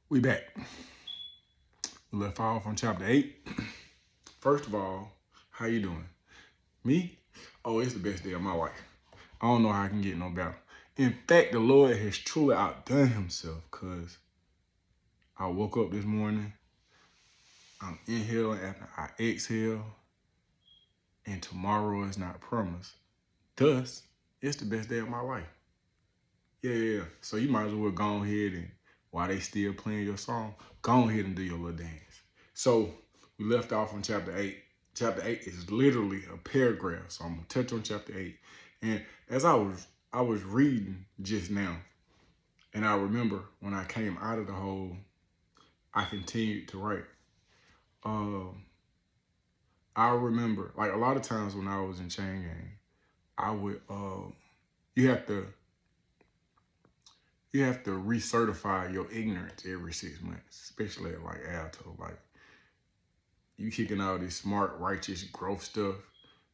We back. We left off on chapter 8. First of all, how you doing? Me? Oh, it's the best day of my life. I don't know how I can get no better. In fact, the Lord has truly outdone himself because I woke up this morning, I'm inhaling after I exhale, and tomorrow is not promised. Thus, it's the best day of my life. Yeah. So you might as well go ahead and, while they still playing your song, go ahead and do your little dance. So we left off on chapter 8. Chapter 8 is literally a paragraph. So I'm gonna touch on chapter 8. And as I was reading just now, and I remember when I came out of the hole, I continued to write. Um, I remember like a lot of times when I was in chain gang, I would you have to you have to recertify your ignorance every 6 months, especially at like Alto. Like you kicking all this smart, righteous growth stuff.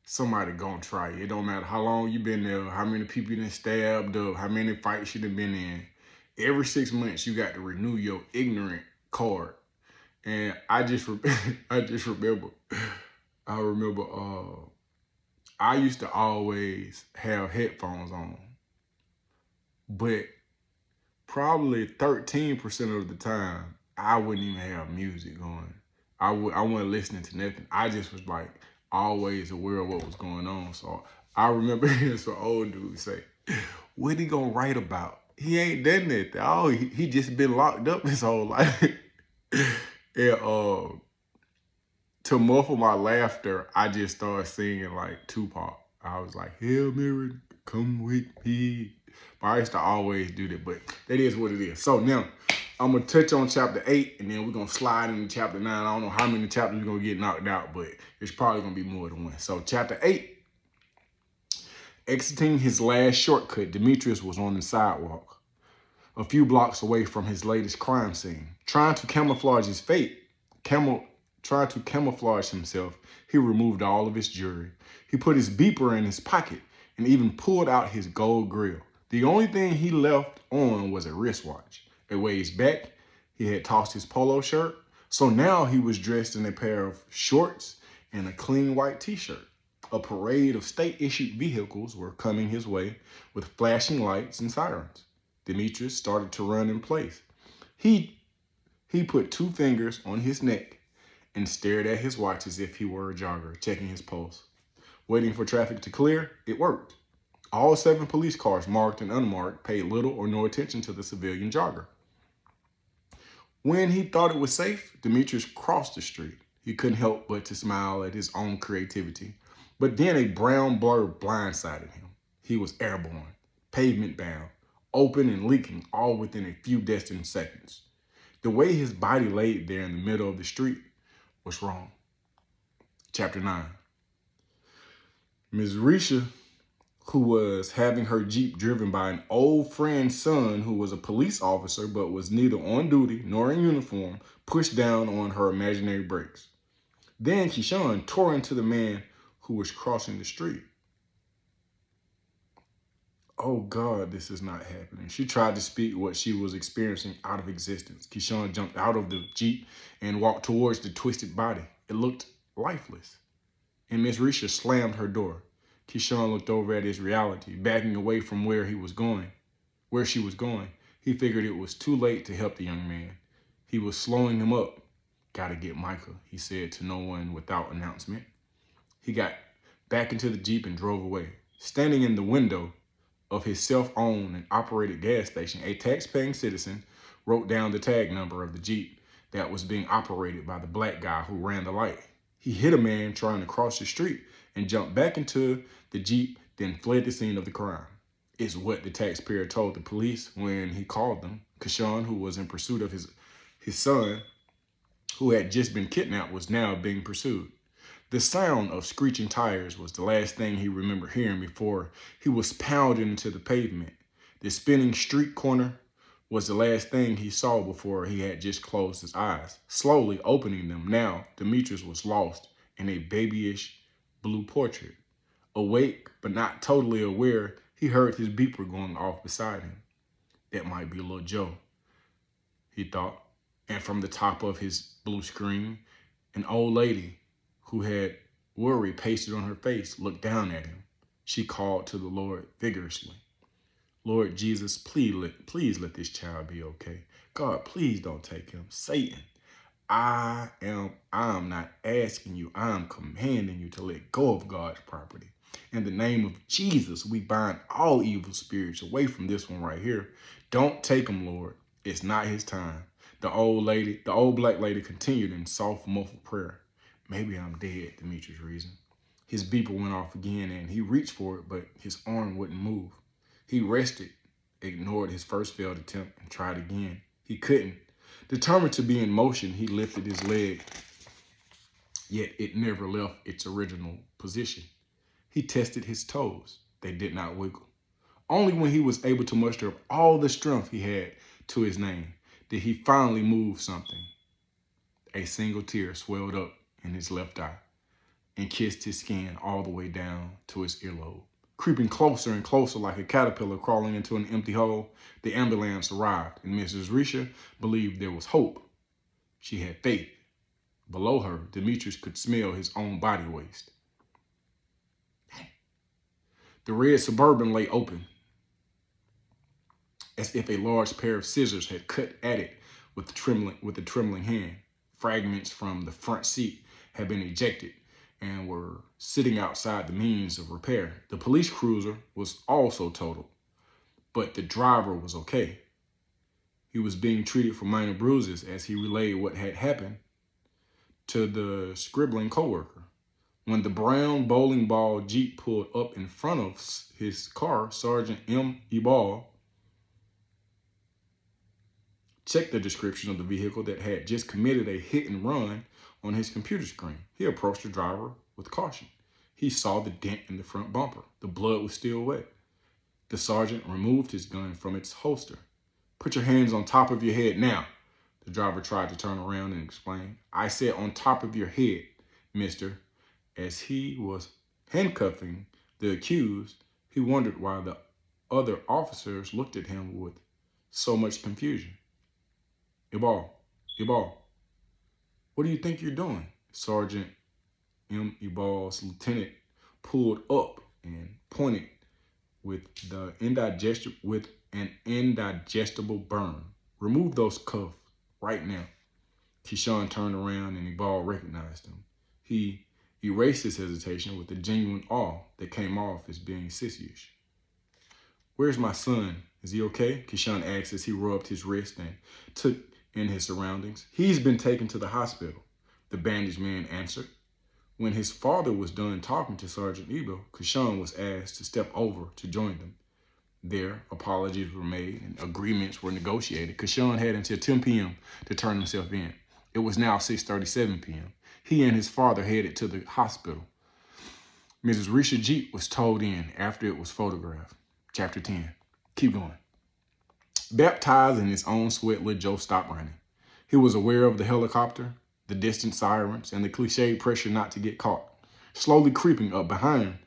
Somebody gonna try it. It don't matter how long you been there, how many people you done stabbed up, how many fights you done been in. Every 6 months you got to renew your ignorant card. And I just remember, I remember I used to always have headphones on, but probably 13% of the time, I wouldn't even have music going. I wasn't listening to nothing. I just was like always aware of what was going on. So I remember hearing some old dude say, what he gonna write about? He ain't done nothing. Oh, he just been locked up his whole life. And to muffle my laughter, I just started singing like Tupac. I was like, Hail Mary, come with me. But I used to always do that, but that is what it is. So now, I'm going to touch on chapter 8, and then we're going to slide into chapter 9. I don't know how many chapters we're going to get knocked out, but it's probably going to be more than one. So chapter 8, exiting his last shortcut, Demetrius was on the sidewalk, a few blocks away from his latest crime scene. Trying to camouflage his fate, tried to camouflage himself, he removed all of his jewelry. He put his beeper in his pocket and even pulled out his gold grill. The only thing he left on was a wristwatch. A ways back, he had tossed his polo shirt, so now he was dressed in a pair of shorts and a clean white t-shirt. A parade of state-issued vehicles were coming his way with flashing lights and sirens. Demetrius started to run in place. He put two fingers on his neck and stared at his watch as if he were a jogger, checking his pulse. Waiting for traffic to clear, it worked. All 7 police cars, marked and unmarked, paid little or no attention to the civilian jogger. When he thought it was safe, Demetrius crossed the street. He couldn't help but to smile at his own creativity. But then a brown blur blindsided him. He was airborne, pavement-bound, open and leaking, all within a few destined seconds. The way his body laid there in the middle of the street was wrong. Chapter 9. Ms. Risha, who was having her Jeep driven by an old friend's son who was a police officer but was neither on duty nor in uniform, pushed down on her imaginary brakes. Then Keyshawn tore into the man who was crossing the street. Oh God, this is not happening. She tried to speak what she was experiencing out of existence. Keyshawn jumped out of the Jeep and walked towards the twisted body. It looked lifeless. And Miss Risha slammed her door. Keyshawn looked over at his reality, backing away from where she was going. He figured it was too late to help the young man. He was slowing him up. Gotta get Micah, he said to no one without announcement. He got back into the Jeep and drove away. Standing in the window of his self-owned and operated gas station, a tax-paying citizen wrote down the tag number of the Jeep that was being operated by the black guy who ran the light. He hit a man trying to cross the street and jumped back into the Jeep, then fled the scene of the crime. It's what the taxpayer told the police when he called them. Keyshawn, who was in pursuit of his son, who had just been kidnapped, was now being pursued. The sound of screeching tires was the last thing he remembered hearing before he was pounded into the pavement. The spinning street corner was the last thing he saw before he had just closed his eyes. Slowly opening them, now Demetrius was lost in a babyish blue portrait. Awake, but not totally aware, he heard his beeper going off beside him. That might be little Joe, he thought. And from the top of his blue screen, an old lady who had worry pasted on her face looked down at him. She called to the Lord vigorously. Lord Jesus, please let this child be okay. God, please don't take him. Satan, I am not asking you, I am commanding you to let go of God's property. In the name of Jesus, we bind all evil spirits away from this one right here. Don't take him, Lord. It's not his time. The old black lady continued in soft, muffled prayer. Maybe I'm dead, Demetrius reasoned. His beeper went off again and he reached for it, but his arm wouldn't move. He rested, ignored his first failed attempt, and tried again. He couldn't. Determined to be in motion, he lifted his leg, yet it never left its original position. He tested his toes. They did not wiggle. Only when he was able to muster up all the strength he had to his name did he finally move something. A single tear swelled up in his left eye and kissed his skin all the way down to his earlobe. Creeping closer and closer like a caterpillar crawling into an empty hole, the ambulance arrived, and Mrs. Risha believed there was hope. She had faith. Below her, Demetrius could smell his own body waste. The red Suburban lay open, as if a large pair of scissors had cut at it with a trembling hand. Fragments from the front seat had been ejected and were sitting outside the means of repair. The police cruiser was also totaled, but the driver was okay. He was being treated for minor bruises as he relayed what had happened to the scribbling coworker. When the brown bowling ball Jeep pulled up in front of his car, Sergeant M. Ebal checked the description of the vehicle that had just committed a hit and run on his computer screen. He approached the driver with caution. He saw the dent in the front bumper. The blood was still wet. The sergeant removed his gun from its holster. Put your hands on top of your head now. The driver tried to turn around and explain. I said on top of your head, mister. As he was handcuffing the accused, he wondered why the other officers looked at him with so much confusion. Ebal, what do you think you're doing? Sergeant M. Ebal's lieutenant pulled up and pointed with an indigestible burn. Remove those cuffs right now. Keyshawn turned around and Ebal recognized him. He erased his hesitation with the genuine awe that came off as being sissyish. Where's my son? Is he okay? Keyshawn asked as he rubbed his wrist and took in his surroundings. He's been taken to the hospital, the bandaged man answered. When his father was done talking to Sergeant Ebal, Keyshawn was asked to step over to join them. There, apologies were made and agreements were negotiated. Keyshawn had until 10 p.m. to turn himself in. It was now 6:37 p.m. He and his father headed to the hospital. Mrs. Risha Jeep was towed in after it was photographed. Chapter 10. Keep going. Baptized in his own sweat, Lil Joe stopped running. He was aware of the helicopter, the distant sirens, and the cliched pressure not to get caught. Slowly creeping up behind,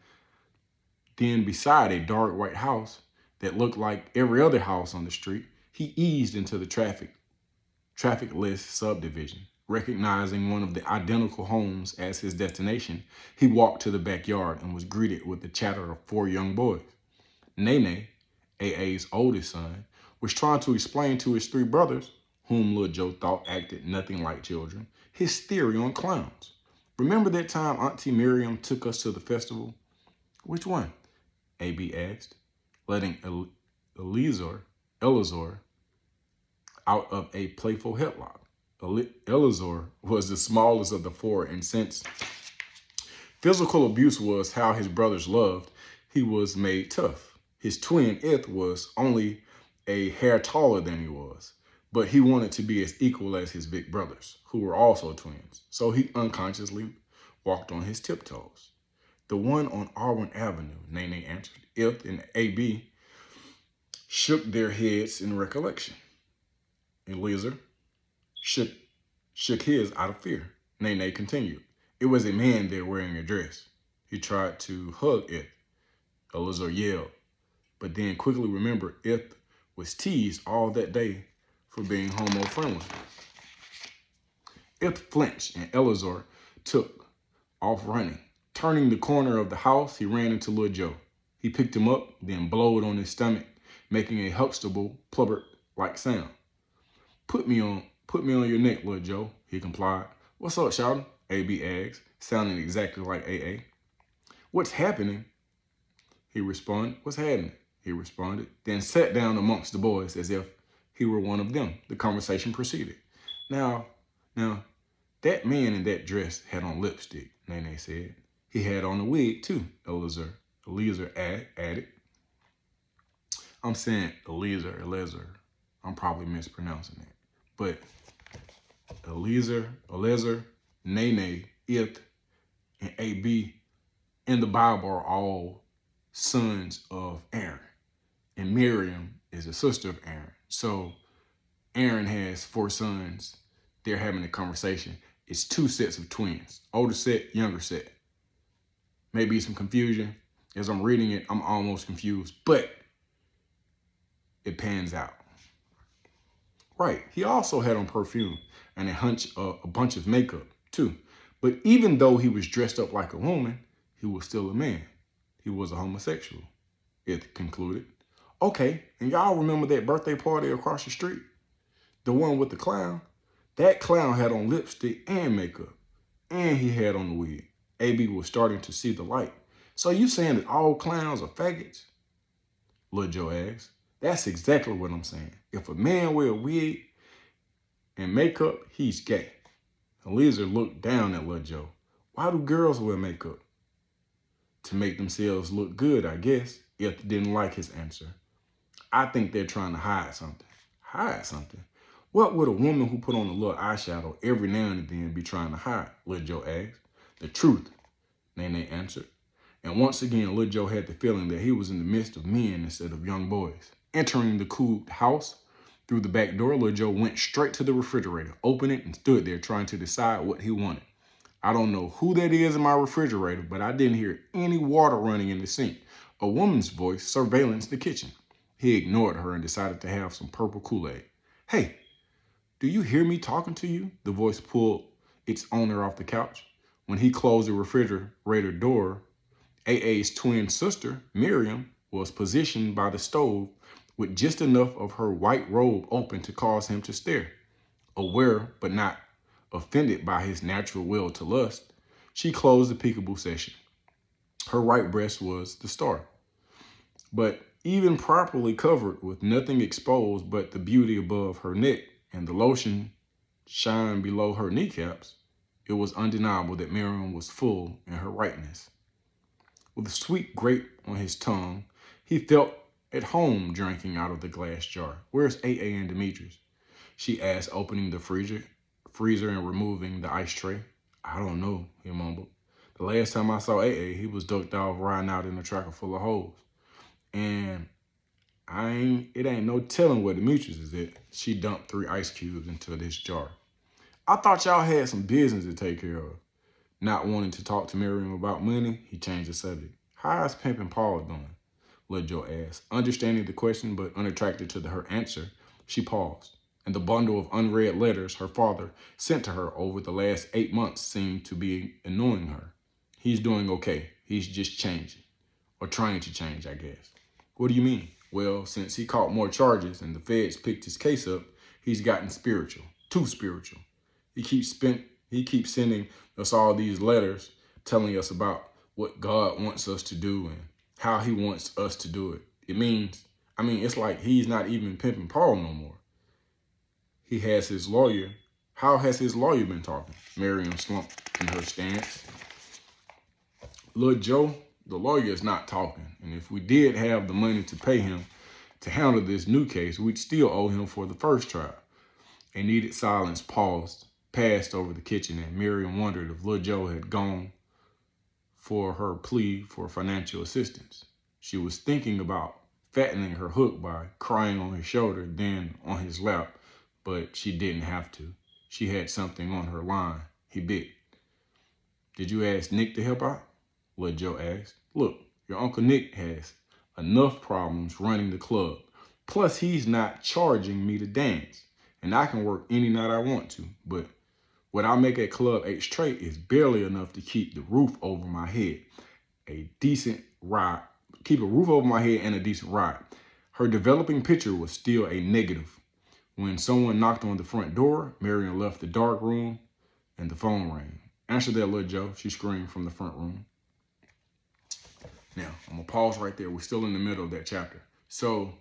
then beside a dark white house that looked like every other house on the street, he eased into the traffic-less subdivision. Recognizing one of the identical homes as his destination, he walked to the backyard and was greeted with the chatter of 4 young boys. Nene, AA's oldest son, was trying to explain to his 3 brothers, whom Lil Joe thought acted nothing like children, his theory on clowns. Remember that time Auntie Miriam took us to the festival? Which one? AB asked, letting Eleazar out of a playful headlock. Eleazar was the smallest of the 4, and since physical abuse was how his brothers loved, he was made tough. His twin, Ith, was only a hair taller than he was, but he wanted to be as equal as his big brothers, who were also twins, so he unconsciously walked on his tiptoes. The one on Auburn Avenue, Nene answered. Ith and AB shook their heads in recollection. Eleazar shook his out of fear. Nene continued. It was a man there wearing a dress. He tried to hug Ith. Eleazar yelled, but then quickly remembered Ith was teased all that day for being homo-friendly. It flinched, and Eleazar took off running. Turning the corner of the house, he ran into Lil Joe. He picked him up, then blowed on his stomach, making a Huxtable plubbert-like sound. Put me on your neck, Lil Joe, he complied. What's up, Shawty? AB asked, sounding exactly like AA. What's happening? He responded. What's happening? He responded, then sat down amongst the boys as if he were one of them. The conversation proceeded. Now, that man in that dress had on lipstick, Nene said. He had on a wig, too, Eliezer added. I'm saying Eliezer. I'm probably mispronouncing it. But Eliezer, Nene, Ith, and AB in the Bible are all sons of Aaron. And Miriam is a sister of Aaron. So Aaron has 4 sons. They're having a conversation. It's 2 sets of twins. Older set, younger set. Maybe some confusion. As I'm reading it, I'm almost confused. But it pans out. Right. He also had on perfume and a bunch of makeup, too. But even though he was dressed up like a woman, he was still a man. He was a homosexual, it concluded. Okay, and y'all remember that birthday party across the street? The one with the clown? That clown had on lipstick and makeup, and he had on the wig. AB was starting to see the light. So you saying that all clowns are faggots? Lil Joe asked. That's exactly what I'm saying. If a man wear a wig and makeup, he's gay. Eliezer looked down at Lil Joe. Why do girls wear makeup? To make themselves look good, I guess. Ith didn't like his answer. I think they're trying to hide something. Hide something? What would a woman who put on a little eyeshadow every now and then be trying to hide? Lil Joe asked. The truth, Nene answered. And once again, Lil Joe had the feeling that he was in the midst of men instead of young boys. Entering the cool house through the back door, Lil Joe went straight to the refrigerator, opened it, and stood there trying to decide what he wanted. I don't know who that is in my refrigerator, but I didn't hear any water running in the sink. A woman's voice surveillanced the kitchen. He ignored her and decided to have some purple Kool-Aid. Hey, do you hear me talking to you? The voice pulled its owner off the couch. When he closed the refrigerator door, AA's twin sister, Miriam, was positioned by the stove with just enough of her white robe open to cause him to stare. Aware but not offended by his natural will to lust, she closed the peekaboo session. Her right breast was the star. But even properly covered with nothing exposed but the beauty above her neck and the lotion shine below her kneecaps, it was undeniable that Miriam was full in her rightness. With a sweet grape on his tongue, he felt at home drinking out of the glass jar. Where's AA and Demetrius? She asked, opening the freezer and removing the ice tray. I don't know, he mumbled. The last time I saw AA, he was ducked off riding out in a tractor full of hoes. And it ain't no telling where Demetrius is at. She dumped 3 ice cubes into this jar. I thought y'all had some business to take care of. Not wanting to talk to Miriam about money, he changed the subject. How's Pimpin' Paul doing? Lil Joe asked. Understanding the question but unattracted to her answer, she paused. And the bundle of unread letters her father sent to her over the last 8 months seemed to be annoying her. He's doing okay. He's just changing. Or trying to change, I guess. What do you mean? Well, since he caught more charges and the feds picked his case up, he's gotten spiritual. Too spiritual. He keeps sending us all these letters telling us about what God wants us to do and how he wants us to do it. It's like he's not even pimping Paul no more. He has his lawyer. How has his lawyer been talking? Miriam slumped in her stance. Lil Joe, the lawyer is not talking. And if we did have the money to pay him to handle this new case, we'd still owe him for the first trial. A needed silence passed over the kitchen, and Miriam wondered if Lil Joe had gone for her plea for financial assistance. She was thinking about fattening her hook by crying on his shoulder, then on his lap, but she didn't have to. She had something on her line. He bit. Did you ask Nick to help out? Lil Joe asked. Look, your Uncle Nick has enough problems running the club. Plus, he's not charging me to dance. And I can work any night I want to. But What I make at Club H Tray is barely enough to keep the roof over my head. A decent ride. Keep a roof over my head and a decent ride. Her developing picture was still a negative. When someone knocked on the front door, Miriam left the dark room and the phone rang. Answer that, little Joe, she screamed from the front room. Now, I'm going to pause right there. We're still in the middle of that chapter. So,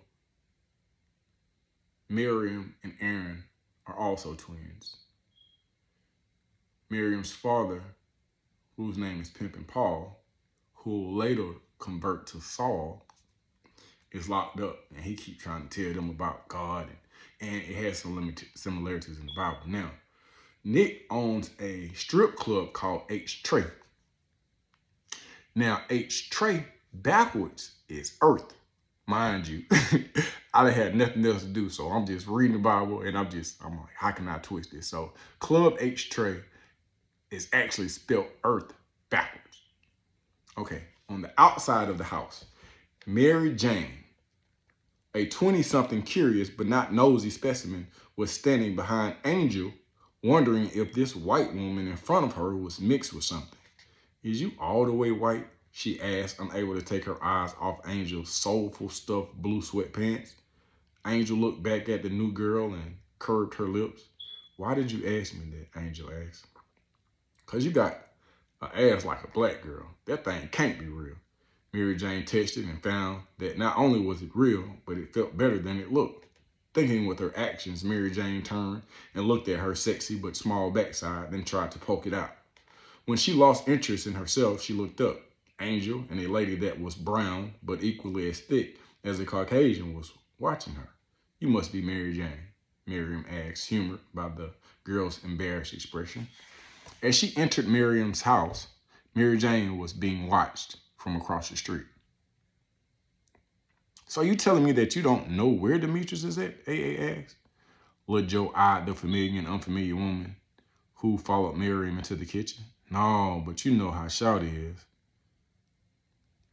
Miriam and Aaron are also twins. Miriam's father, whose name is Pimpin' Paul, who will later convert to Saul, is locked up, and he keeps trying to tell them about God, and it has some similarities in the Bible. Now, Nick owns a strip club called H Tray. Now, H Tray backwards is Earth, mind you. I had nothing else to do, so I'm just reading the Bible, and I'm like, how can I twist this? So, Club H Tray is actually spelled Earth backwards. Okay, on the outside of the house, Mary Jane, a 20-something curious but not nosy specimen, was standing behind Angel, wondering if this white woman in front of her was mixed with something. Is you all the way white? She asked, unable to take her eyes off Angel's soulful stuffed blue sweatpants. Angel looked back at the new girl and curved her lips. Why did you ask me that? Angel asked. Because you got an ass like a black girl. That thing can't be real. Mary Jane tested and found that not only was it real, but it felt better than it looked. Thinking with her actions, Mary Jane turned and looked at her sexy but small backside, then tried to poke it out. When she lost interest in herself, she looked up. Angel and a lady that was brown but equally as thick as a Caucasian was watching her. You must be Mary Jane, Miriam asked, humored by the girl's embarrassed expression. As she entered Miriam's house, Mary Jane was being watched from across the street. So you telling me that you don't know where Demetrius is at? AA asked. Lil Joe eyed the familiar and unfamiliar woman who followed Miriam into the kitchen. No, but you know how Shawty is.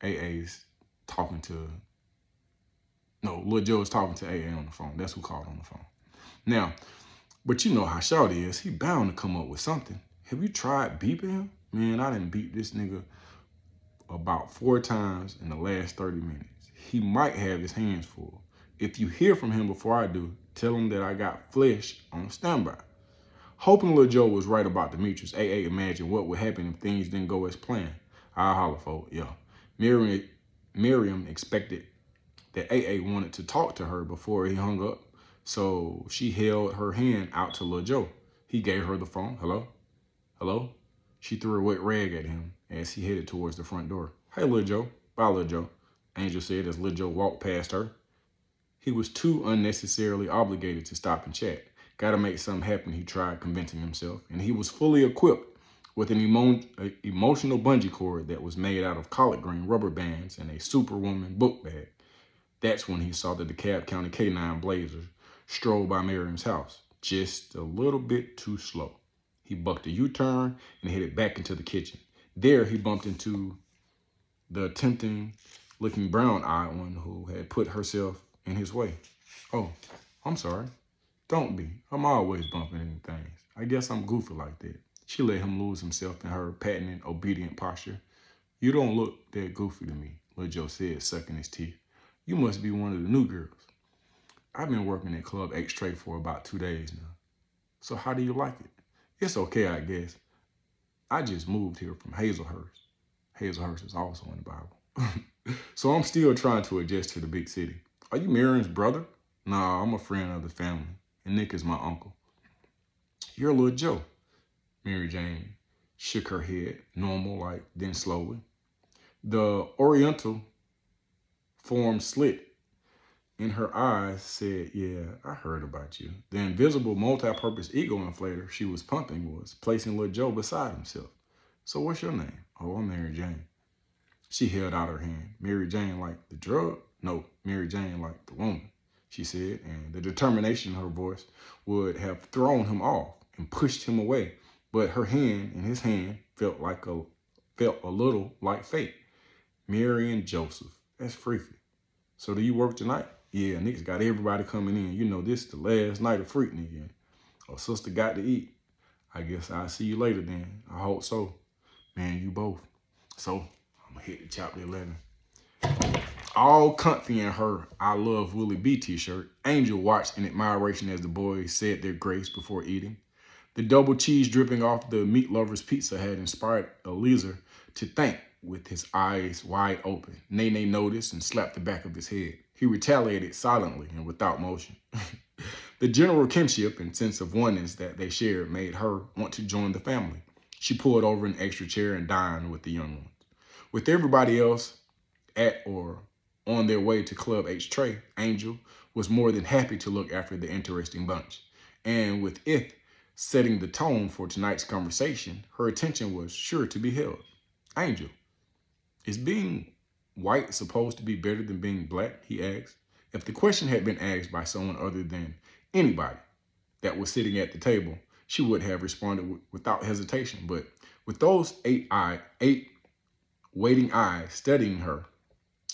AA's talking to... No, Lil Joe is talking to AA on the phone. That's who called on the phone. Now, but you know how Shawty is. He bound to come up with something. Have you tried beeping him? Man, I done beeped this nigga about 4 times in the last 30 minutes. He might have his hands full. If you hear from him before I do, tell him that I got flesh on standby. Hoping Lil Joe was right about Demetrius, AA imagined what would happen if things didn't go as planned. I'll holler for it, yeah. Miriam expected that AA wanted to talk to her before he hung up, so she held her hand out to Lil Joe. He gave her the phone. Hello? Hello? She threw a wet rag at him as he headed towards the front door. Hey, Lil Joe. Bye, Lil Joe, Angel said as Lil Joe walked past her. He was too unnecessarily obligated to stop and chat. Gotta make something happen, he tried, convincing himself. And he was fully equipped with an emotional bungee cord that was made out of collard green rubber bands and a Superwoman book bag. That's when he saw the DeKalb County K-9 Blazer stroll by Miriam's house, just a little bit too slow. He bucked a U-turn and headed back into the kitchen. There, he bumped into the tempting-looking brown-eyed one who had put herself in his way. Oh, I'm sorry. Don't be. I'm always bumping into things. I guess I'm goofy like that. She let him lose himself in her patented, obedient posture. You don't look that goofy to me, Lil Joe said, sucking his teeth. You must be one of the new girls. I've been working at Club H Tray for about 2 days now. So how do you like it? It's okay, I guess. I just moved here from Hazelhurst. Hazelhurst is also in the Bible. So I'm still trying to adjust to the big city. Are you Miriam's brother? Nah, I'm a friend of the family, and Nick is my uncle. You're Lil Joe. Mary Jane shook her head, normal, then slowly. The oriental form slit in her eyes said, yeah, I heard about you. The invisible multi-purpose ego inflator she was pumping was placing Lil Joe beside himself. So what's your name? Oh, I'm Mary Jane. She held out her hand. Mary Jane like the drug? No, Mary Jane like the woman, she said, and the determination in her voice would have thrown him off and pushed him away. But her hand and his hand felt a little like fate. Mary and Joseph. That's freaky. So do you work tonight? Yeah, niggas got everybody coming in. You know, this is the last night of freaking again. Or sister got to eat. I guess I'll see you later then. I hope so. Man, you both. So, I'm going to hit the chapter 11. All comfy in her I Love Willie B t-shirt, Angel watched in admiration as the boys said their grace before eating. The double cheese dripping off the meat lover's pizza had inspired Eliezer to think with his eyes wide open. Nene noticed and slapped the back of his head. He retaliated silently and without motion. The general kinship and sense of oneness that they shared made her want to join the family. She pulled over an extra chair and dined with the young ones. With everybody else at or on their way to Club H Tray, Angel was more than happy to look after the interesting bunch. And with it setting the tone for tonight's conversation, her attention was sure to be held. Angel, is being white supposed to be better than being black? He asked. If the question had been asked by someone other than anybody that was sitting at the table, she would have responded without hesitation. But with those eight waiting eyes studying her,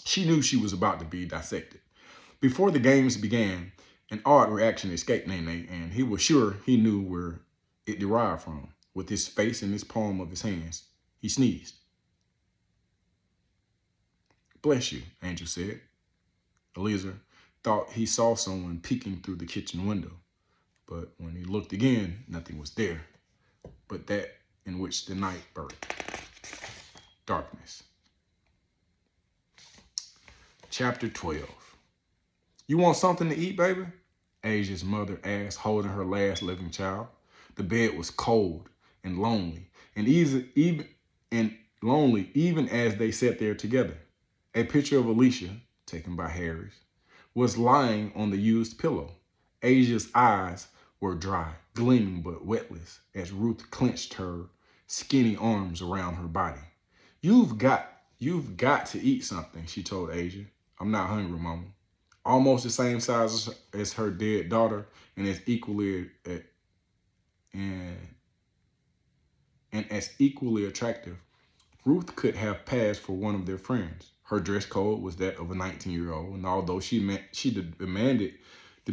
she knew she was about to be dissected. Before the games began, an odd reaction escaped Nene, and he was sure he knew where it derived from. With his face in his palm of his hands, he sneezed. Bless you, Angel said. Eliezer thought he saw someone peeking through the kitchen window, but when he looked again, nothing was there but that in which the night birthed. Darkness. Chapter 12. You want something to eat, baby? Asia's mother asked, holding her last living child. The bed was cold and lonely, even as they sat there together. A picture of Alicia, taken by Harris, was lying on the used pillow. Asia's eyes were dry, gleaming but wetless, as Ruth clenched her skinny arms around her body. You've got to eat something, she told Asia. I'm not hungry, Mama. Almost the same size as her dead daughter and as equally attractive. Ruth could have passed for one of their friends. Her dress code was that of a 19-year-old, and although she demanded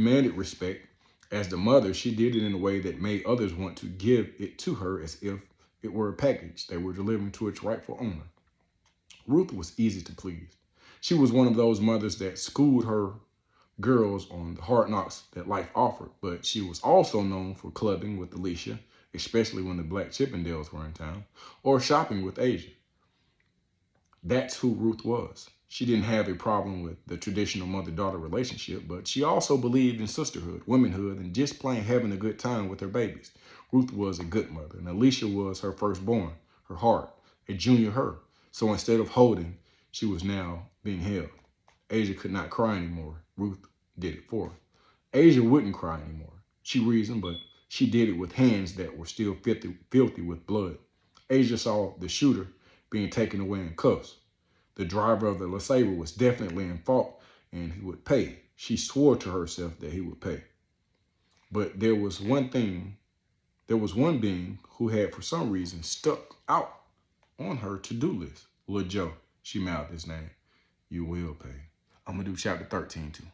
respect as the mother, she did it in a way that made others want to give it to her as if it were a package they were delivering to its rightful owner. Ruth was easy to please. She was one of those mothers that schooled her girls on the hard knocks that life offered, but she was also known for clubbing with Alicia, especially when the Black Chippendales were in town, or shopping with Asia. That's who Ruth was. She didn't have a problem with the traditional mother-daughter relationship, but she also believed in sisterhood, womanhood, and just plain having a good time with her babies. Ruth was a good mother, and Alicia was her firstborn, her heart, a junior her. So instead of holding, she was now being held. Asia could not cry anymore. Ruth did it for her. Asia wouldn't cry anymore. She reasoned, but she did it with hands that were still filthy with blood. Asia saw the shooter being taken away in cuffs. The driver of the LeSabre was definitely in fault, and he would pay. She swore to herself that he would pay. But there was one being who had, for some reason, stuck out on her to-do list. Lil Joe, she mouthed his name. You will pay. I'm going to do chapter 13, too.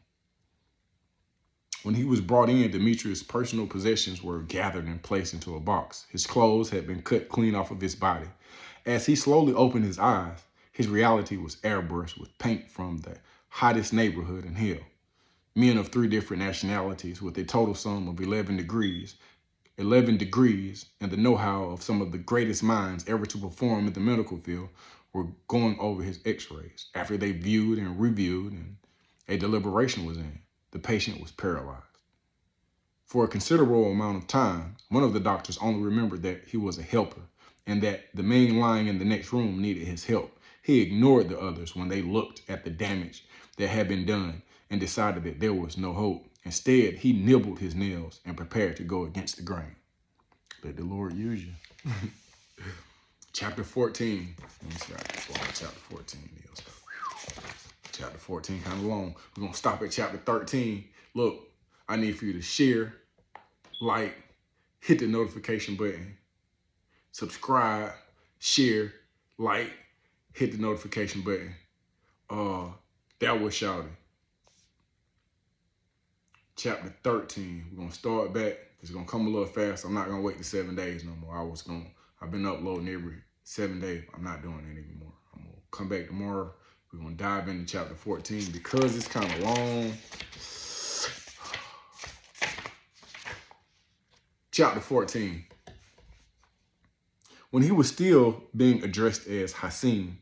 When he was brought in, Demetrius' personal possessions were gathered and placed into a box. His clothes had been cut clean off of his body. As he slowly opened his eyes, his reality was airbrushed with paint from the hottest neighborhood in hell. Men of 3 different nationalities with a total sum of 11 degrees, and the know-how of some of the greatest minds ever to perform in the medical field were going over his x-rays. After they viewed and reviewed and a deliberation was in, the patient was paralyzed. For a considerable amount of time, one of the doctors only remembered that he was a helper and that the man lying in the next room needed his help. He ignored the others when they looked at the damage that had been done and decided that there was no hope. Instead, he nibbled his nails and prepared to go against the grain. Let the Lord use you. Chapter 14. Let me see how long chapter 14 is. Chapter 14 kind of long. We're going to stop at chapter 13. Look, I need for you to share, like, hit the notification button, subscribe, share, like, hit the notification button. That was Shawty. chapter 13. We're gonna start back. It's gonna come a little fast. I'm not gonna wait the 7 days no more. I've been uploading every 7 days. I'm not doing it anymore. I'm gonna come back tomorrow. We're gonna dive into chapter 14 because it's kind of long. Chapter 14. When he was still being addressed as Hassim,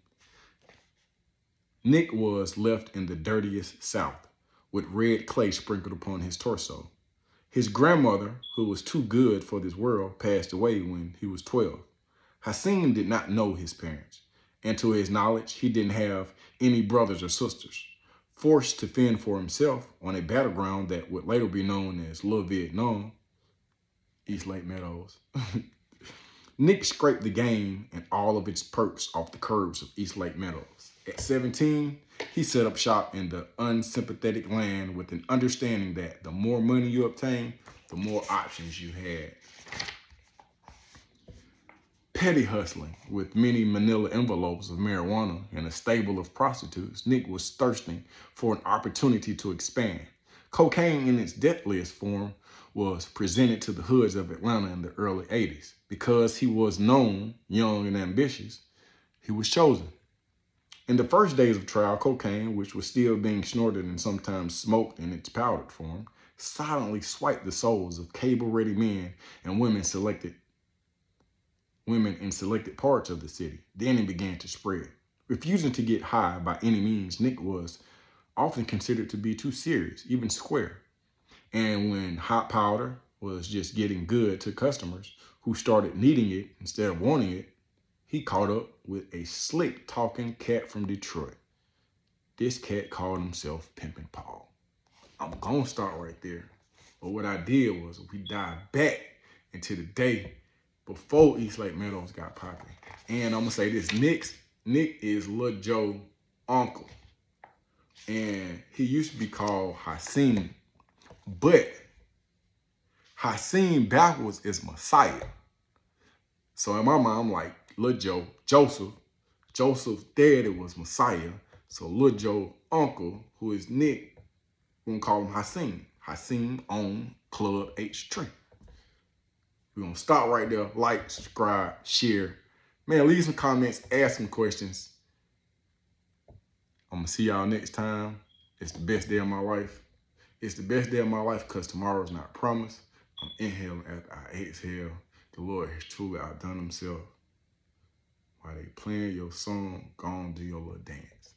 Nick was left in the dirtiest South, with red clay sprinkled upon his torso. His grandmother, who was too good for this world, passed away when he was 12. Hassim did not know his parents, and to his knowledge, he didn't have any brothers or sisters. Forced to fend for himself on a battleground that would later be known as Little Vietnam, East Lake Meadows, Nick scraped the game and all of its perks off the curbs of East Lake Meadows. At 17, he set up shop in the unsympathetic land with an understanding that the more money you obtain, the more options you had. Petty hustling with many manila envelopes of marijuana and a stable of prostitutes, Nick was thirsting for an opportunity to expand. Cocaine in its deadliest form was presented to the hoods of Atlanta in the early 80s. Because he was known, young and ambitious, he was chosen. In the first days of trial, cocaine, which was still being snorted and sometimes smoked in its powdered form, silently swiped the souls of cable-ready men and women in selected parts of the city. Then it began to spread. Refusing to get high by any means, Nick was often considered to be too serious, even square. And when hot powder was just getting good to customers who started needing it instead of wanting it, he caught up with a slick talking cat from Detroit. This cat called himself Pimpin' Paul. I'm gonna start right there. But what I did was we dived back into the day before East Lake Meadows got popular. And I'm gonna say this, Nick is Lil Joe's uncle. And he used to be called Hassim. But Hassim backwards is Messiah. So in my mind, I'm like, Lil Joe, Joseph's daddy was Messiah. So Lil Joe's uncle, who is Nick, we're gonna call him Hassim. Hassim owned Club H Tree. We're gonna stop right there. Like, subscribe, share. Man, leave some comments, ask some questions. I'm gonna see y'all next time. It's the best day of my life. It's the best day of my life because tomorrow's not promised. I'm inhaling after I exhale. The Lord has truly outdone himself. While they playing your song, go on, do your little dance.